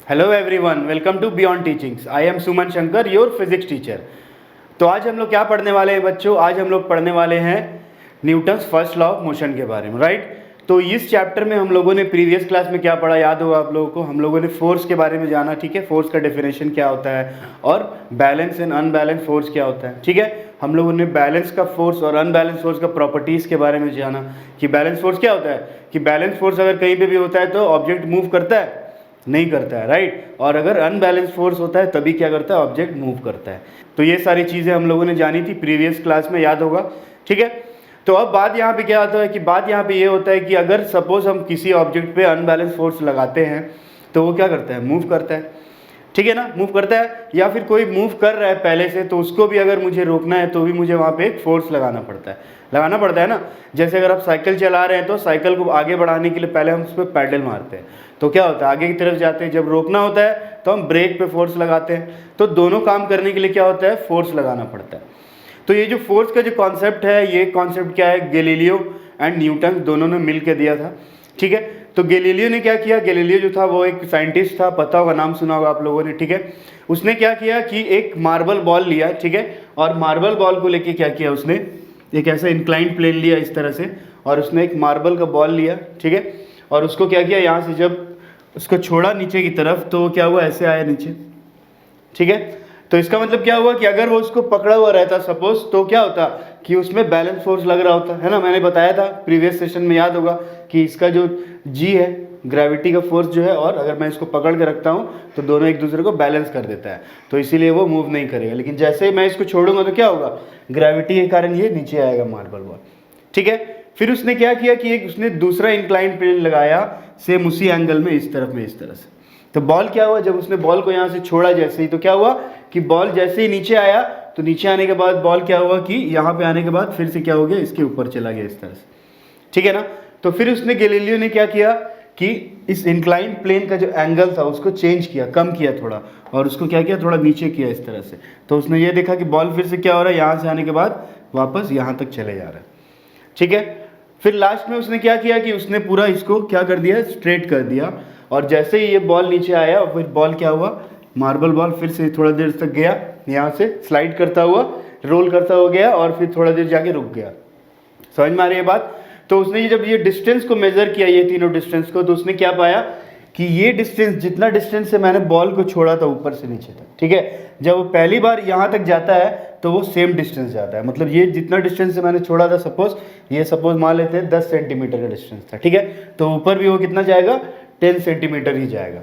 Hello everyone, welcome to beyond teachings. I am Suman Shankar, your physics teacher. तो आज हम लोग क्या पढ़ने वाले हैं बच्चों? आज हम लोग पढ़ने वाले हैं Newton's first law of motion के बारे में, राइट। तो इस चैप्टर में हम लोगों ने प्रीवियस क्लास में क्या पढ़ा याद होगा आप लोगों को? हम लोगों ने फोर्स के बारे में जाना, ठीक है। फोर्स का डेफिनेशन क्या होता है और बैलेंस एंड अनबैलेंस फोर्स क्या होता है, ठीक है। हम लोगों ने बैलेंस का फोर्स और अनबैलेंस फोर्स का प्रॉपर्टीज़ के बारे में जाना कि बैलेंस फोर्स क्या होता है, कि बैलेंस फोर्स अगर कहीं पे भी होता है तो ऑब्जेक्ट मूव करता है, नहीं करता है, राइट। और अगर अनबैलेंस फोर्स होता है तभी क्या करता है, ऑब्जेक्ट मूव करता है। तो ये सारी चीज़ें हम लोगों ने जानी थी प्रीवियस क्लास में, याद होगा, ठीक है। तो अब बात यहाँ पे क्या होता है कि बात यहाँ पे ये होता है कि अगर सपोज हम किसी ऑब्जेक्ट पे अनबैलेंस फोर्स लगाते हैं तो वो क्या करता है, मूव करता है, ठीक है ना, मूव करता है। या फिर कोई मूव कर रहा है पहले से, तो उसको भी अगर मुझे रोकना है तो भी मुझे वहाँ पे एक फोर्स लगाना पड़ता है ना। जैसे अगर आप साइकिल चला रहे हैं तो साइकिल को आगे बढ़ाने के लिए पहले हम उस पर पैडल मारते हैं, तो क्या होता है, आगे की तरफ जाते हैं। जब रोकना होता है तो हम ब्रेक पे फोर्स लगाते हैं। तो दोनों काम करने के लिए क्या होता है, फोर्स लगाना पड़ता है। तो ये जो फोर्स का जो कॉन्सेप्ट है, ये कॉन्सेप्ट क्या है, गैलीलियो एंड न्यूटन दोनों ने मिल के दिया था, ठीक है। तो गैलीलियो ने क्या किया, गैलीलियो जो था वो एक साइंटिस्ट था, पता होगा, नाम सुना होगा आप लोगों ने, ठीक है। उसने क्या किया कि एक मार्बल बॉल लिया, ठीक है, और मार्बल बॉल को लेके क्या किया उसने, एक ऐसा इंक्लाइंड प्लेन लिया इस तरह से, और उसने एक मार्बल का बॉल लिया, ठीक है, और उसको क्या किया, यहाँ से जब उसको छोड़ा नीचे की तरफ तो क्या हुआ, ऐसे आया नीचे, ठीक है। तो इसका मतलब क्या हुआ कि अगर वो उसको पकड़ा हुआ रहता सपोज, तो क्या होता कि उसमें बैलेंस फोर्स लग रहा होता है ना। मैंने बताया था प्रीवियस सेशन में, याद होगा, कि इसका जो जी है, ग्रेविटी का फोर्स जो है, और अगर मैं इसको पकड़ के रखता हूँ तो दोनों एक दूसरे को बैलेंस कर देता है, तो इसीलिए वो मूव नहीं करेगा। लेकिन जैसे ही मैं इसको छोड़ूंगा तो क्या होगा, ग्रेविटी के कारण ये नीचे आएगा मार्बल बॉल, ठीक है। फिर उसने क्या किया कि एक उसने दूसरा इंक्लाइंड प्लेन लगाया सेम उसी एंगल में, इस तरफ में, इस तरह से। तो बॉल क्या हुआ, जब उसने बॉल को यहाँ से छोड़ा जैसे ही, तो क्या हुआ कि बॉल जैसे ही नीचे आया, तो नीचे आने के बाद बॉल क्या हुआ कि यहाँ पे आने के बाद फिर से क्या हो गया, इसके ऊपर चला गया इस तरह से, ठीक है ना। तो फिर उसने गैलीलियो ने क्या किया कि इस इंक्लाइंड प्लेन का जो एंगल था उसको चेंज किया, कम किया थोड़ा, और उसको क्या किया, थोड़ा नीचे किया इस तरह से। तो उसने ये देखा कि बॉल फिर से क्या हो रहा है, यहाँ से आने के बाद वापस यहाँ तक चले जा रहा है, ठीक है। फिर लास्ट में उसने क्या किया कि उसने पूरा इसको क्या कर दिया, स्ट्रेट कर दिया, और जैसे ही ये बॉल नीचे आया, और फिर बॉल क्या हुआ, मार्बल बॉल फिर से थोड़ा देर तक गया, यहाँ से स्लाइड करता हुआ, रोल करता हुआ गया, और फिर थोड़ा देर जाके रुक गया। समझ में आ रही है बात? तो उसने जब ये डिस्टेंस को मेजर किया, ये तीनों डिस्टेंस को, तो उसने क्या पाया कि ये डिस्टेंस, जितना डिस्टेंस से मैंने बॉल को छोड़ा था ऊपर से नीचे तक, ठीक है, जब वो पहली बार यहाँ तक जाता है तो वो सेम डिस्टेंस जाता है। मतलब ये जितना डिस्टेंस से मैंने छोड़ा था, सपोज मान लेते हैं 10 सेंटीमीटर का डिस्टेंस था, ठीक है, तो ऊपर भी वो कितना जाएगा, 10 सेंटीमीटर ही जाएगा,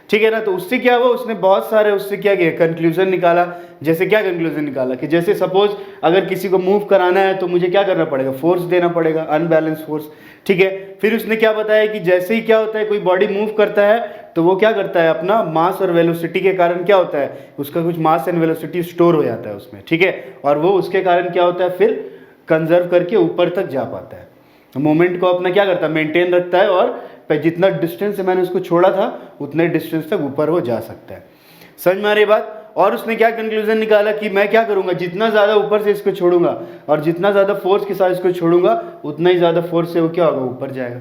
ठीक है ना। तो उससे क्या हुआ, उसने बहुत सारे उससे क्या किया, कंक्लूजन निकाला। जैसे क्या कंक्लूजन निकाला कि जैसे सपोज अगर किसी को मूव कराना है तो मुझे क्या करना पड़ेगा, फोर्स देना पड़ेगा, अनबैलेंस फोर्स, ठीक है। फिर उसने क्या बताया कि जैसे ही क्या होता है, कोई बॉडी मूव करता है तो वो क्या करता है, अपना मास और वेलोसिटी के कारण क्या होता है, उसका कुछ मास एंड वेलोसिटी स्टोर हो जाता है उसमें, ठीक है, और वो उसके कारण क्या होता है, फिर कंजर्व करके ऊपर तक जा पाता है, मोमेंट को अपना क्या करता है, मेंटेन रखता है, और जितना डिस्टेंस से मैंने उसको छोड़ा था उतने डिस्टेंस तक ऊपर वो जा सकता है। समझ में आ रही बात? और उसने क्या कंक्लूजन निकाला कि मैं क्या करूंगा, जितना ज़्यादा ऊपर से इसको छोड़ूंगा और जितना ज़्यादा फोर्स के साथ इसको छोड़ूंगा उतना ही ज़्यादा फोर्स से वो क्या होगा, ऊपर जाएगा,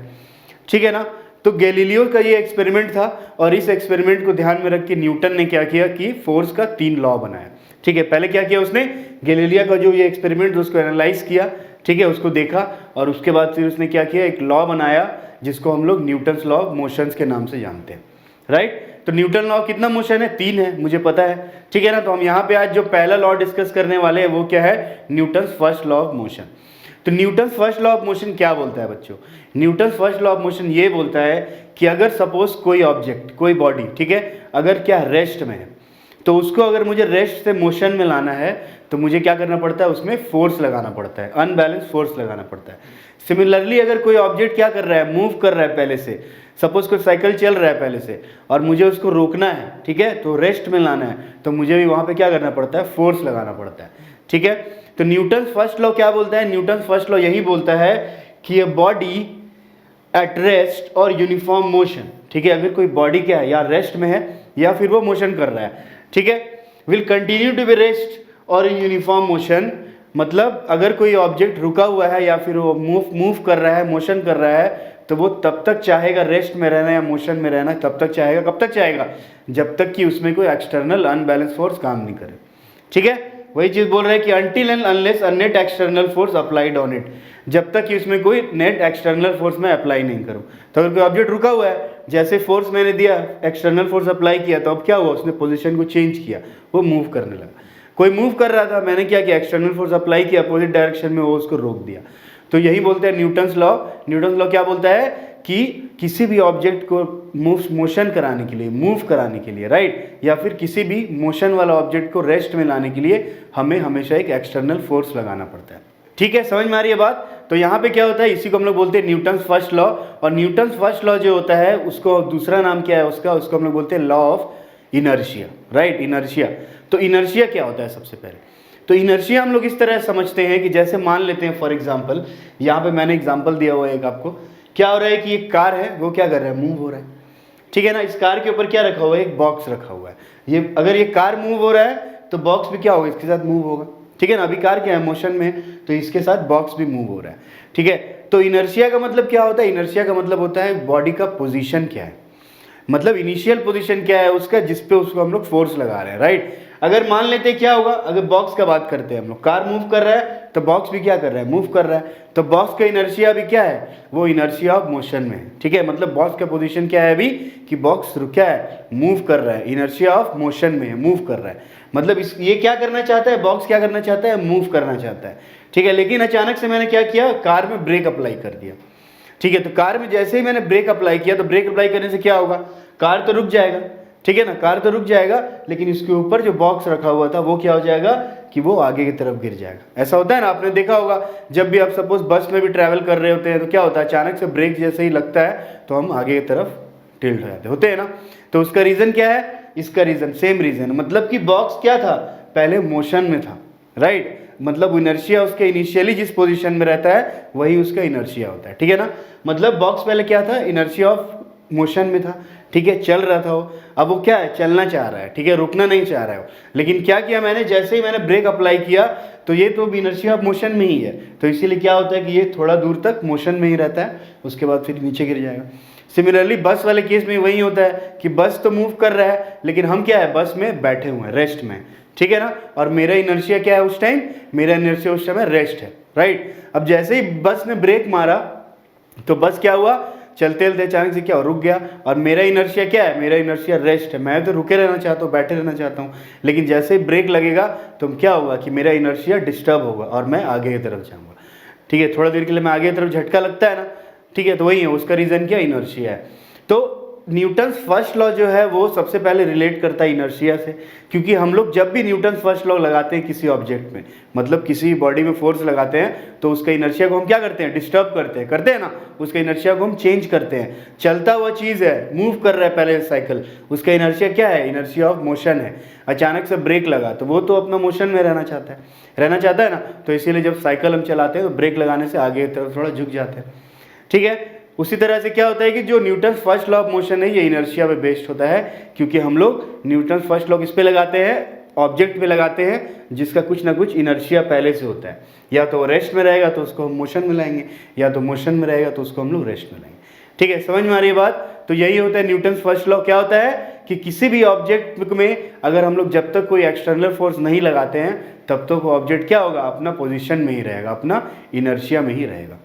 ठीक है ना। तो गैलीलियो का ये एक्सपेरिमेंट था, और इस एक्सपेरिमेंट को ध्यान में रख के न्यूटन ने क्या किया कि फोर्स का 3 लॉ बनाया, ठीक है। पहले क्या किया उसने, गैलीलियो का जो ये एक्सपेरिमेंट उसको एनालाइज किया, ठीक है, उसको देखा, और उसके बाद फिर उसने क्या किया, एक लॉ बनाया जिसको हम लोग न्यूटन्स लॉ ऑफ मोशंस के नाम से जानते हैं, राइट। तो न्यूटन लॉ कितना मोशन है, 3 है, मुझे पता है, ठीक है ना। तो हम यहाँ पे आज जो पहला लॉ डिस्कस करने वाले हैं वो क्या है, Newton's first law of motion. तो Newton's first law of motion क्या बोलता है बच्चों? Newton's first law of motion ये बोलता है कि अगर सपोज कोई ऑब्जेक्ट, कोई बॉडी, ठीक है, अगर क्या रेस्ट में है, तो उसको अगर मुझे रेस्ट से मोशन में लाना है तो मुझे क्या करना पड़ता है, उसमें फोर्स लगाना पड़ता है, अनबैलेंस फोर्स लगाना पड़ता है। सिमिलरली अगर कोई ऑब्जेक्ट क्या कर रहा है, मूव कर रहा है पहले से, सपोज कोई साइकिल चल रहा है पहले से, और मुझे उसको रोकना है, ठीक है, तो रेस्ट में लाना है, तो मुझे भी वहाँ पे क्या करना पड़ता है, फोर्स लगाना पड़ता है, ठीक है। तो न्यूटन फर्स्ट लॉ क्या बोलता है, न्यूटन फर्स्ट लॉ यही बोलता है कि ए बॉडी एट रेस्ट और यूनिफॉर्म मोशन, ठीक है, अगर कोई बॉडी क्या है, या रेस्ट में है या फिर वो मोशन कर रहा है, ठीक है, will continue to be rest और इन यूनिफॉर्म मोशन। मतलब अगर कोई ऑब्जेक्ट रुका हुआ है या फिर वो मूव कर रहा है, मोशन कर रहा है, तो वो तब तक चाहेगा रेस्ट में रहना या मोशन में रहना, तब तक चाहेगा, कब तक चाहेगा, जब तक कि उसमें कोई एक्सटर्नल अनबैलेंस फोर्स काम नहीं करे। ठीक है, वही चीज़ बोल रहे हैं कि until and unless a net external force applied on it, जब तक कि उसमें कोई नेट एक्सटर्नल फोर्स मैं अप्लाई नहीं करूँ। तो अगर कोई ऑब्जेक्ट रुका हुआ है, जैसे फोर्स मैंने दिया, एक्सटर्नल फोर्स अप्लाई किया, तो अब क्या हुआ, उसने पोजीशन को चेंज किया, वो मूव करने लगा। कोई मूव कर रहा था, मैंने क्या किया, एक्सटर्नल फोर्स अप्लाई किया अपोजिट डायरेक्शन में, वो उसको रोक दिया। तो यही बोलते हैं न्यूटन्स लॉ। न्यूटन्स लॉ क्या बोलता है कि किसी भी ऑब्जेक्ट को मोशन कराने के लिए, मूव कराने के लिए, राइट, या फिर किसी भी मोशन वाला ऑब्जेक्ट को रेस्ट में लाने के लिए हमें हमेशा एक एक्सटर्नल फोर्स लगाना पड़ता है। ठीक है, समझ में आ रही है बात। तो यहाँ पे क्या होता है, इसी को हम लोग बोलते हैं न्यूटन्स फर्स्ट लॉ। और न्यूटन्स फर्स्ट लॉ जो होता है उसको दूसरा नाम क्या है उसका, उसको हम लोग बोलते हैं law of inertia, right, inertia. तो इनर्शिया क्या होता है सबसे पहले, तो इनर्शिया हम लोग इस तरह समझते हैं कि जैसे मान लेते हैं फॉर एग्जांपल, यहाँ पे मैंने एग्जांपल दिया हुआ है एक आपको, क्या हो रहा है कि एक कार है, वो क्या कर रहा है, मूव हो रहा है। ठीक है ना, इस कार के ऊपर क्या रखा हुआ है, एक बॉक्स रखा हुआ है। ये अगर ये कार मूव हो रहा है तो बॉक्स भी क्या होगा, इसके साथ मूव होगा। ठीक है ना, अभी कार क्या है, मोशन में, तो इसके साथ बॉक्स भी मूव हो रहा है। ठीक है, तो इनर्शिया का मतलब क्या होता है, इनर्शिया का मतलब होता है बॉडी का पोजीशन क्या है, मतलब इनिशियल पोजीशन क्या है उसका, जिस पे उसको हम लोग फोर्स लगा रहे हैं, राइट। अगर मान लेते हैं क्या होगा, अगर बॉक्स का बात करते हैं हम लोग, कार मूव कर रहा है तो बॉक्स भी क्या कर रहा है, मूव कर रहा है, तो बॉक्स का इनर्शिया भी क्या है, वो इनर्शिया ऑफ मोशन में है। ठीक है, मतलब बॉक्स का पोजीशन क्या है अभी, कि बॉक्स क्या है, मूव कर रहा है, इनर्शिया ऑफ मोशन में है, मूव कर रहा है। मतलब ये क्या करना चाहता है, बॉक्स क्या करना चाहता है, मूव करना चाहता है। ठीक है, लेकिन अचानक से मैंने क्या किया, कार में ब्रेक अप्लाई कर दिया। ठीक है, तो कार में जैसे ही मैंने ब्रेक अप्लाई किया, तो ब्रेक अप्लाई करने से क्या होगा, कार तो रुक जाएगा। ठीक है ना, कार तो रुक जाएगा, लेकिन इसके ऊपर जो बॉक्स रखा हुआ था वो क्या हो जाएगा, कि वो आगे की तरफ गिर जाएगा। ऐसा होता है ना, आपने देखा होगा, जब भी आप सपोज बस में भी ट्रैवल कर रहे होते हैं तो क्या होता है, अचानक से ब्रेक जैसे ही लगता है तो हम आगे की तरफ टिल्ट हो जाते होते हैं ना। तो उसका रीज़न क्या है, इसका रीज़न सेम रीज़न, मतलब कि बॉक्स क्या था, पहले मोशन में था, राइट, मतलब इनर्शिया उसके इनिशियली जिस पोजीशन में रहता है वही उसका इनर्शिया होता है। ठीक है ना, मतलब बॉक्स पहले क्या था, इनर्शिया ऑफ मोशन में था। ठीक है, चल रहा था वो, अब वो क्या है, चलना चाह रहा है। ठीक है, रुकना नहीं चाह रहा है वो, लेकिन क्या किया मैंने, जैसे ही मैंने ब्रेक अप्लाई किया तो ये तो इनर्शिया ऑफ मोशन में ही है, तो इसीलिए क्या होता है कि ये थोड़ा दूर तक मोशन में ही रहता है, उसके बाद फिर नीचे गिर जाएगा। सिमिलरली बस वाले केस में वही होता है कि बस तो मूव कर रहा है, लेकिन हम क्या है, बस में बैठे हुए हैं, रेस्ट में। ठीक है ना, और मेरा इनर्शिया क्या है उस टाइम, मेरा इनर्शिया उस समय रेस्ट है, राइट। अब जैसे ही बस ने ब्रेक मारा तो बस क्या हुआ, चलते चलते अचानक से क्या रुक गया, और मेरा इनर्शिया क्या है, मेरा इनर्शिया रेस्ट है, मैं तो रुके रहना चाहता हूँ, बैठे रहना चाहता हूँ, लेकिन जैसे ही ब्रेक लगेगा तो क्या होगा कि मेरा इनर्शिया डिस्टर्ब होगा और मैं आगे की तरफ जाऊँगा। ठीक है, थोड़ा देर के लिए मैं आगे की तरफ झटका लगता है ना। ठीक है, तो वही है, उसका रीज़न क्या, इनर्शिया है। तो न्यूटन्स फर्स्ट लॉ जो है वो सबसे पहले रिलेट करता है इनर्शिया से, क्योंकि हम लोग जब भी न्यूटन्स फर्स्ट लॉ लगाते हैं किसी ऑब्जेक्ट में, मतलब किसी बॉडी में फोर्स लगाते हैं, तो उसका इनर्शिया को हम क्या करते हैं, डिस्टर्ब करते हैं ना, उसका इनर्शिया को हम चेंज करते हैं। चलता हुआ चीज़ है, मूव कर रहा है पहले साइकिल, उसका इनर्शिया क्या है, इनर्शिया ऑफ मोशन है। अचानक से ब्रेक लगा तो वो तो अपना मोशन में रहना चाहता है ना, तो इसीलिए जब साइकिल हम चलाते हैं तो ब्रेक लगाने से आगे की तरफ थोड़ा झुक जाते हैं। ठीक है, उसी तरह से क्या होता है कि जो Newton's first law of motion है ये इनर्शिया पे बेस्ड होता है, क्योंकि हम लोग न्यूटन्स फर्स्ट लॉ किस पे लगाते हैं, ऑब्जेक्ट पे लगाते हैं जिसका कुछ ना कुछ इनर्शिया पहले से होता है। या तो रेस्ट में रहेगा तो उसको हम मोशन में लाएंगे, या तो मोशन में रहेगा तो उसको हम लोग रेस्ट में लाएंगे। ठीक है, समझ में आ रही है बात। तो यही होता है न्यूटन्स फर्स्ट लॉ। क्या होता है कि किसी भी ऑब्जेक्ट में अगर हम लोग जब तक कोई एक्सटर्नल फोर्स नहीं लगाते हैं तब तक वो ऑब्जेक्ट क्या होगा, अपना पोजिशन में ही रहेगा, अपना इनर्शिया में ही रहेगा।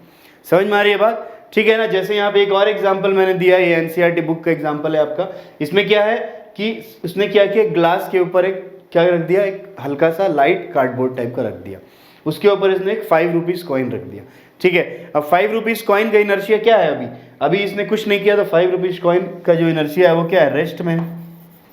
समझ में आ रही है बात। ठीक है ना, जैसे यहाँ पे एक और एग्जांपल मैंने दिया है, ये एनसीईआरटी बुक का एग्जांपल है आपका। इसमें क्या है कि उसने क्या किया, ग्लास के ऊपर एक क्या रख दिया, एक हल्का सा लाइट कार्डबोर्ड टाइप का रख दिया, उसके ऊपर इसने एक 5 रुपीज़ कॉइन रख दिया। ठीक है, अब 5 रुपीज़ कॉइन का इनर्शिया क्या है, अभी इसने कुछ नहीं किया, तो 5 रुपीज़ कॉइन का जो इनर्शिया है वो क्या है, रेस्ट में है।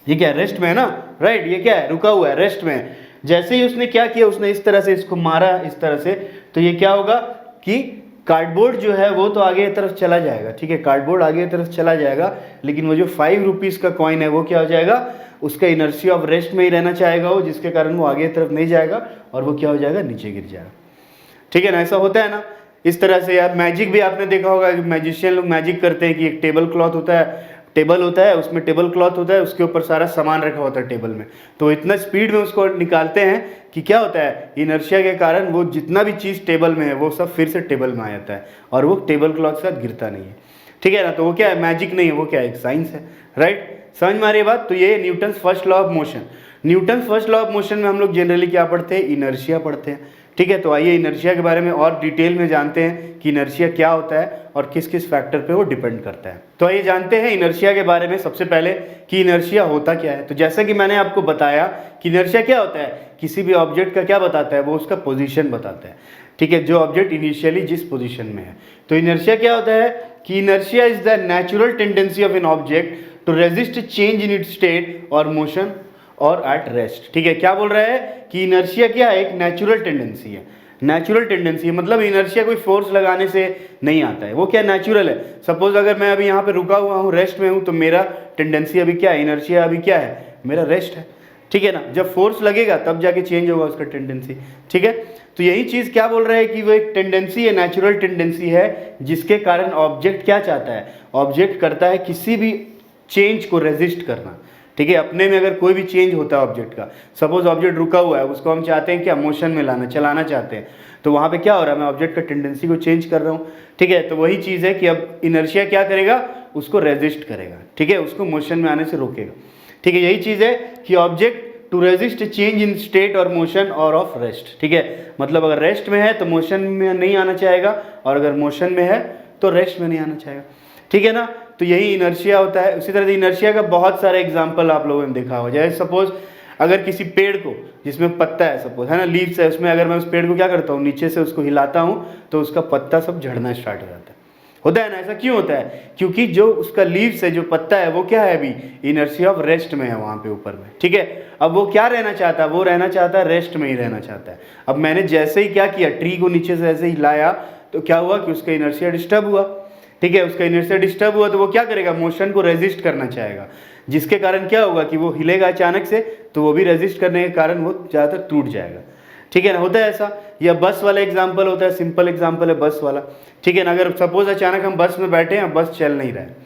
ये क्या है, रेस्ट में है ना, राइट, ये क्या है, रुका हुआ है, रेस्ट में है। जैसे ही उसने क्या किया, उसने इस तरह से इसको मारा इस तरह से, तो ये क्या होगा कि कार्डबोर्ड जो है वो तो आगे की तरफ चला जाएगा। ठीक है, कार्डबोर्ड आगे की तरफ चला जाएगा, लेकिन वो जो 5 रुपीज़ का कॉइन है वो क्या हो जाएगा, उसका इनर्शिया ऑफ रेस्ट में ही रहना चाहेगा वो, जिसके कारण वो आगे की तरफ नहीं जाएगा और वो क्या हो जाएगा, नीचे गिर जाएगा। ठीक है ना, ऐसा होता है ना। इस तरह से यार मैजिक भी आपने देखा होगा, मैजिशियन लोग मैजिक करते हैं कि एक टेबल होता है, उसमें टेबल क्लॉथ होता है, उसके ऊपर सारा सामान रखा होता है टेबल में, तो इतना स्पीड में उसको निकालते हैं कि क्या होता है, इनर्शिया के कारण वो जितना भी चीज़ टेबल में है वो सब फिर से टेबल में आ जाता है और वो टेबल क्लॉथ के साथ गिरता नहीं है। ठीक है ना। तो वो क्या है, मैजिक नहीं है, वो क्या है, एक साइंस है, राइट। समझ में आ रही है बात। तो ये Newton's first law of motion. Newton's first law of motion में हम लोग जनरली क्या पढ़ते हैं, इनर्शिया पढ़ते हैं, ठीक है। तो आइए इनर्शिया के बारे में और डिटेल में जानते हैं कि इनर्शिया क्या होता है और किस किस फैक्टर पे वो डिपेंड करता है। तो आइए जानते हैं इनर्शिया के बारे में सबसे पहले कि इनर्शिया होता क्या है। तो जैसा कि मैंने आपको बताया कि इनर्शिया क्या होता है, किसी भी ऑब्जेक्ट का क्या बताता है, वो उसका पोजीशन बताता है, ठीक है, जो ऑब्जेक्ट इनिशियली जिस पोजीशन में है। तो इनर्शिया क्या होता है कि inertia is the natural tendency of an object to resist change in its state और मोशन और एट रेस्ट, ठीक है। क्या बोल रहा है कि इनर्शिया क्या है, एक नेचुरल टेंडेंसी है। नेचुरल टेंडेंसी मतलब इनर्शिया कोई फोर्स लगाने से नहीं आता है, वो क्या नेचुरल है। सपोज अगर मैं अभी यहाँ पे रुका हुआ हूँ, रेस्ट में हूँ, तो मेरा टेंडेंसी अभी क्या है, इनर्शिया अभी क्या है, मेरा रेस्ट है, ठीक है ना। जब फोर्स लगेगा तब जाके चेंज होगा उसका टेंडेंसी, ठीक है। तो यही चीज़ क्या बोल रहा है कि वो एक टेंडेंसी है, नेचुरल टेंडेंसी है, जिसके कारण ऑब्जेक्ट क्या चाहता है, ऑब्जेक्ट करता है किसी भी चेंज को रेजिस्ट करना, ठीक है। अपने में अगर कोई भी चेंज होता है ऑब्जेक्ट का, सपोज ऑब्जेक्ट रुका हुआ है, उसको हम चाहते हैं क्या, मोशन में लाना, चलाना चाहते हैं, तो वहाँ पे क्या हो रहा है, मैं ऑब्जेक्ट का टेंडेंसी को चेंज कर रहा हूँ, ठीक है। तो वही चीज़ है कि अब इनर्शिया क्या करेगा, उसको रेजिस्ट करेगा, ठीक है, उसको मोशन में आने से रोकेगा, ठीक है। यही चीज़ है कि object to resist change in state और मोशन और ऑफ रेस्ट, ठीक है। मतलब अगर रेस्ट में है तो मोशन में नहीं आना चाहेगा, और अगर मोशन में है तो रेस्ट में नहीं आना चाहेगा, ठीक है ना। तो यही इनर्शिया होता है। उसी तरह से इनर्शिया का बहुत सारे एग्जाम्पल आप लोगों ने देखा हो, जैसे सपोज अगर किसी पेड़ को, जिसमें पत्ता है सपोज, है ना, लीव्स है, उसमें अगर मैं उस पेड़ को क्या करता हूँ, नीचे से उसको हिलाता हूँ तो उसका पत्ता सब झड़ना स्टार्ट हो जाता है, होता है ना। ऐसा क्यों होता है, क्योंकि जो उसका लीव्स है, जो पत्ता है, वो क्या है, अभी इनर्शिया ऑफ रेस्ट में है वहाँ पे ऊपर में, ठीक है। अब वो क्या रहना चाहता है, वो रहना चाहता है रेस्ट में ही रहना चाहता है। अब मैंने जैसे ही क्या किया, ट्री को नीचे से ऐसे ही लाया, तो क्या हुआ कि उसका इनर्शिया डिस्टर्ब हुआ, ठीक है। उसका इनर्शिया डिस्टर्ब हुआ तो वो क्या करेगा, मोशन को रेजिस्ट करना चाहेगा, जिसके कारण क्या होगा कि वो हिलेगा अचानक से, तो वो भी रेजिस्ट करने के कारण वो ज़्यादातर टूट जाएगा, ठीक है ना, होता है ऐसा। या बस वाला एग्जाम्पल होता है, सिंपल एग्जाम्पल है बस वाला, ठीक है ना। अगर सपोज अचानक हम बस में बैठे हैं, बस चल नहीं रहा है,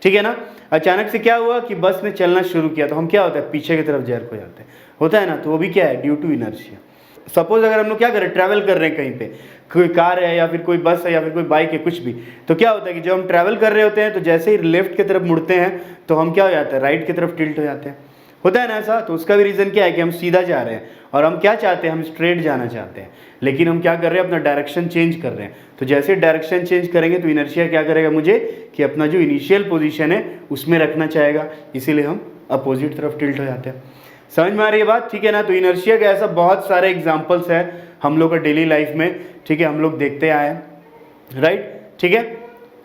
ठीक है ना, अचानक से क्या हुआ कि बस ने चलना शुरू किया, तो हम क्या होता है, पीछे की तरफ जर्क हो जाते हैं, होता है ना। तो वो भी क्या है, ड्यू टू इनर्शिया। सपोज अगर हम लोग क्या करें, ट्रैवल कर रहे हैं कहीं पे, कोई कार है या फिर कोई बस है या फिर कोई बाइक है, कुछ भी, तो क्या होता है कि जब हम ट्रैवल कर रहे होते हैं तो जैसे ही लेफ्ट की तरफ मुड़ते हैं तो हम क्या हो जाते हैं, राइट की तरफ टिल्ट हो जाते हैं, होता है ना ऐसा। तो उसका भी रीज़न क्या है कि हम सीधा जा रहे हैं और हम क्या चाहते हैं, हम स्ट्रेट जाना चाहते हैं, लेकिन हम क्या कर रहे हैं, अपना डायरेक्शन चेंज कर रहे हैं। तो जैसे डायरेक्शन चेंज करेंगे तो इनर्शिया क्या करेगा मुझे, कि अपना जो इनिशियल पोजीशन है उसमें रखना चाहेगा, इसीलिए हम अपोजिट तरफ टिल्ट हो जाते हैं। समझ में आ रही है बात, ठीक है ना। तो इनर्शिया का ऐसा बहुत सारे एग्जाम्पल्स हैं हम लोग का डेली लाइफ में, ठीक है, हम लोग देखते आए हैं, राइट, ठीक है।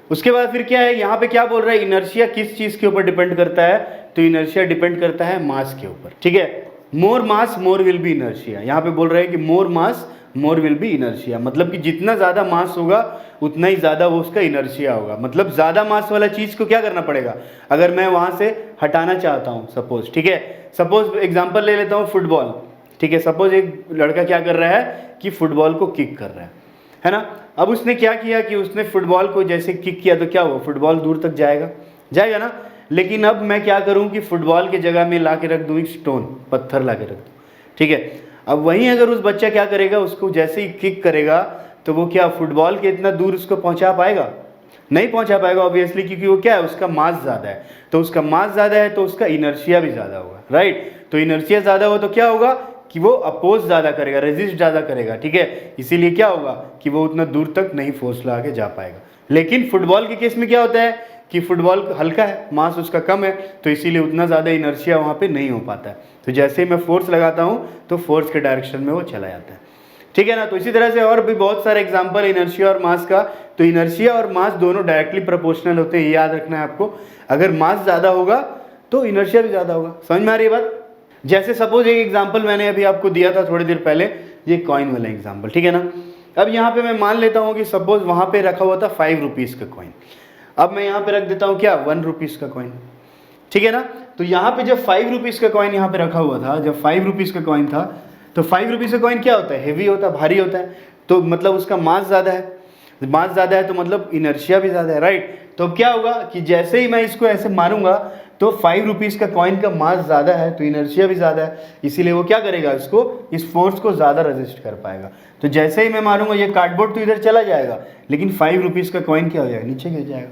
उसके बाद फिर क्या है, यहाँ पे क्या बोल रहा है, इनर्शिया किस चीज़ के ऊपर डिपेंड करता है, तो इनर्शिया डिपेंड करता है मास के ऊपर, ठीक है। मोर मास मोर विल बी इनर्शिया, यहाँ पे बोल रहे हैं कि मोर मास मोर विल बी इनर्शिया, मतलब कि जितना ज़्यादा मास होगा उतना ही ज़्यादा वो उसका इनर्शिया होगा। मतलब ज़्यादा मास वाला चीज़ को क्या करना पड़ेगा, अगर मैं वहाँ से हटाना चाहता हूँ सपोज, ठीक है, सपोज एग्जांपल ले लेता हूँ फुटबॉल, ठीक है। सपोज एक लड़का क्या कर रहा है कि फुटबॉल को किक कर रहा है ना। अब उसने क्या किया कि उसने फुटबॉल को जैसे किक किया तो क्या हुआ, फुटबॉल दूर तक जाएगा ना। लेकिन अब मैं क्या करूँ कि फुटबॉल की जगह में ला के रख दूँ एक स्टोन, पत्थर ला के रख दूँ, ठीक है। अब वहीं अगर उस बच्चा क्या करेगा, उसको जैसे ही किक करेगा तो वो क्या फुटबॉल के इतना दूर उसको पहुँचा पाएगा, नहीं पहुँचा पाएगा ऑब्वियसली, क्योंकि वो क्या है, उसका मास ज़्यादा है। तो उसका मास ज़्यादा है तो उसका इनर्शिया भी ज़्यादा होगा, राइट। तो इनर्शिया ज़्यादा हो तो क्या होगा कि वो अपोज ज़्यादा करेगा, रेजिस्ट ज़्यादा करेगा, ठीक है। इसीलिए क्या होगा कि वो उतना दूर तक नहीं फोर्स लगा के जा पाएगा। लेकिन फुटबॉल के केस में क्या होता है कि फुटबॉल हल्का है, मास उसका कम है, तो इसीलिए उतना ज़्यादा इनर्शिया वहाँ पे नहीं हो पाता है। तो जैसे ही मैं फोर्स लगाता हूँ तो फोर्स के डायरेक्शन में वो चला जाता है, ठीक है ना। तो इसी तरह से और भी बहुत सारे एग्जाम्पल इनर्शिया और मास का। तो इनर्शिया और मास दोनों डायरेक्टली प्रोपोर्शनल होते हैं, ये याद रखना है आपको। अगर मास ज़्यादा होगा तो इनर्शिया भी ज़्यादा होगा। समझ में आ रही है बात। जैसे सपोज एक एग्जाम्पल मैंने अभी आपको दिया था थोड़ी देर पहले, ये कॉइन वाला एग्जाम्पल, ठीक है ना। अब यहाँ पे मैं मान लेता हूँ कि सपोज वहाँ पे रखा हुआ था 5 रुपीज़ का कॉइन, अब मैं यहाँ पे रख देता हूँ क्या 1 रुपीज़ का कॉइन, ठीक है ना। तो यहाँ पे जब 5 रुपीज़ का कॉइन यहाँ पे रखा हुआ था, जब 5 रुपीज़ का कॉइन था, तो 5 रुपीज़ का कॉइन क्या होता है, हेवी होता है, भारी होता है, तो मतलब उसका मास ज़्यादा है, मास ज़्यादा है तो मतलब इनर्शिया भी ज़्यादा है, राइट। तो क्या होगा कि जैसे ही मैं इसको ऐसे मारूंगा तो 5 रुपीज़ का कॉइन का मास ज़्यादा है तो इनर्शिया भी ज़्यादा है, इसीलिए वो क्या करेगा, इसको इस फोर्स को ज़्यादा रेजिस्ट कर पाएगा। तो जैसे ही मैं मारूंगा ये कार्डबोर्ड तो इधर चला जाएगा, लेकिन 5 रुपीज़ का कॉइन क्या हो जाएगा, नीचे गिर जाएगा।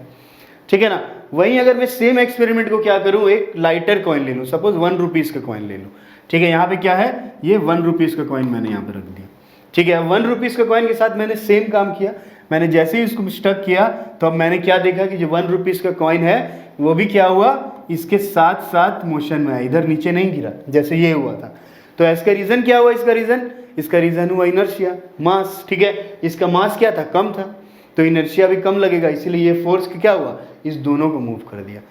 ठीक है ना। वहीं अगर मैं सेम एक्सपेरिमेंट को क्या करूं, एक लाइटर कॉइन ले लूं, सपोज 1 रुपीज़ का कॉइन ले लूं, ठीक है। यहाँ पे क्या है, ये 1 रुपीज़ का कॉइन मैंने यहाँ पे रख दिया, ठीक है। 1 रुपीज़ का कॉइन के साथ मैंने सेम काम किया, मैंने जैसे ही इसको स्टक किया तो अब मैंने क्या देखा कि जो 1 रुपीज़ का कॉइन है वो भी क्या हुआ, इसके साथ साथ मोशन में आया, इधर नीचे नहीं गिरा जैसे ये हुआ था। तो इसका रीज़न क्या हुआ, इसका रीज़न हुआ इनर्शिया, मास, ठीक है। इसका मास क्या था, कम था, तो इनर्शिया भी कम लगेगा, इसीलिए ये फोर्स क्या हुआ, इस दोनों को मूव कर दिया।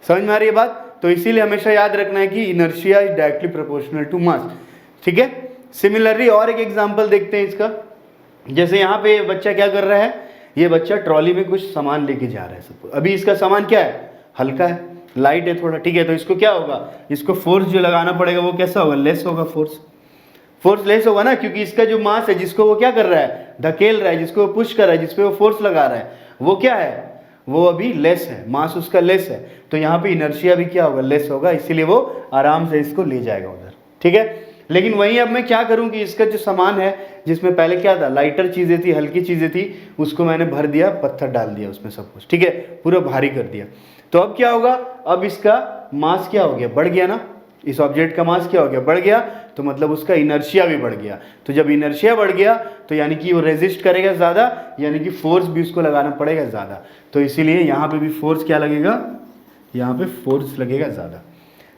समझ में आ रही है बात। तो इसीलिए हमेशा याद रखना है कि inertia is directly proportional to mass, ठीक है। सिमिलरली और एक एग्जांपल देखते हैं इसका। जैसे यहाँ पे बच्चा क्या कर रहा है, ये बच्चा ट्रॉली में कुछ सामान लेके जा रहा है सब। अभी इसका सामान क्या है, हल्का है, लाइट है थोड़ा, ठीक है। तो इसको क्या होगा, इसको फोर्स जो लगाना पड़ेगा वो कैसा होगा, लेस होगा, फोर्स लेस होगा ना, क्योंकि इसका जो मास है जिसको वो क्या कर रहा है, धकेल रहा है, जिसको वो पुश कर रहा है, जिसपे वो फोर्स लगा रहा है, वो क्या है, वो अभी लेस है, मास उसका लेस है। तो यहाँ पे इनर्शिया भी क्या होगा, लेस होगा, इसीलिए वो आराम से इसको ले जाएगा उधर, ठीक है। लेकिन वहीं अब मैं क्या करूँ कि इसका जो सामान है, जिसमें पहले क्या था, लाइटर चीज़ें थी, हल्की चीज़ें थी, उसको मैंने भर दिया, पत्थर डाल दिया उसमें सब कुछ, ठीक है, पूरा भारी कर दिया। तो अब क्या होगा, अब इसका मास क्या हो गया, बढ़ गया ना, इस ऑब्जेक्ट का मास क्या हो गया, बढ़ गया, तो मतलब उसका इनर्शिया भी बढ़ गया। तो जब इनर्शिया बढ़ गया तो यानी कि वो रेजिस्ट करेगा ज़्यादा, यानी कि फोर्स भी उसको लगाना पड़ेगा ज़्यादा। तो इसीलिए यहाँ पे भी फोर्स क्या लगेगा, यहाँ पे फोर्स लगेगा ज़्यादा।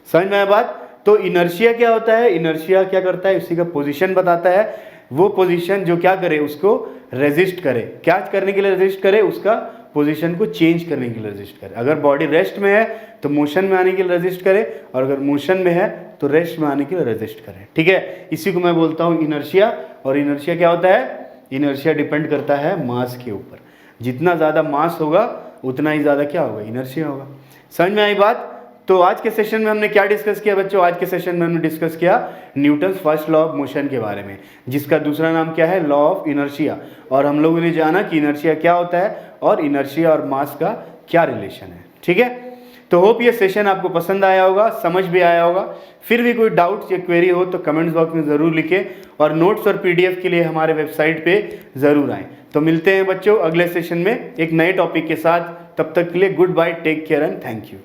समझ में आया बात। तो इनर्शिया क्या होता है, इनर्शिया क्या करता है, उसी का पोजीशन बताता है। वो पोजीशन जो क्या करे, उसको रेजिस्ट करे, क्या करने के लिए रेजिस्ट करे, उसका पोजीशन को चेंज करने के लिए रेजिस्ट करे। अगर बॉडी रेस्ट में है तो मोशन में आने के लिए रेजिस्ट करे, और अगर मोशन में है तो रेस्ट में आने के लिए रेजिस्ट करे, ठीक है। इसी को मैं बोलता हूँ इनर्शिया। और इनर्शिया क्या होता है, इनर्शिया डिपेंड करता है मास के ऊपर। जितना ज़्यादा मास होगा उतना ही ज़्यादा क्या होगा, इनर्शिया होगा। समझ में आई बात। तो आज के सेशन में हमने क्या डिस्कस किया बच्चों, आज के सेशन में हमने डिस्कस किया Newton's first law of motion के बारे में, जिसका दूसरा नाम क्या है, लॉ ऑफ इनर्शिया। और हम लोगों ने जाना कि इनर्शिया क्या होता है और इनर्शिया और मास का क्या रिलेशन है, ठीक है। तो होप ये सेशन आपको पसंद आया होगा, समझ भी आया होगा। फिर भी कोई डाउट्स या क्वेरी हो तो कमेंट्स बॉक्स में ज़रूर लिखें, और नोट्स और PDF के लिए हमारे वेबसाइट पे ज़रूर आएँ। तो मिलते हैं बच्चों अगले सेशन में एक नए टॉपिक के साथ। तब तक के लिए goodbye, take care and thank you.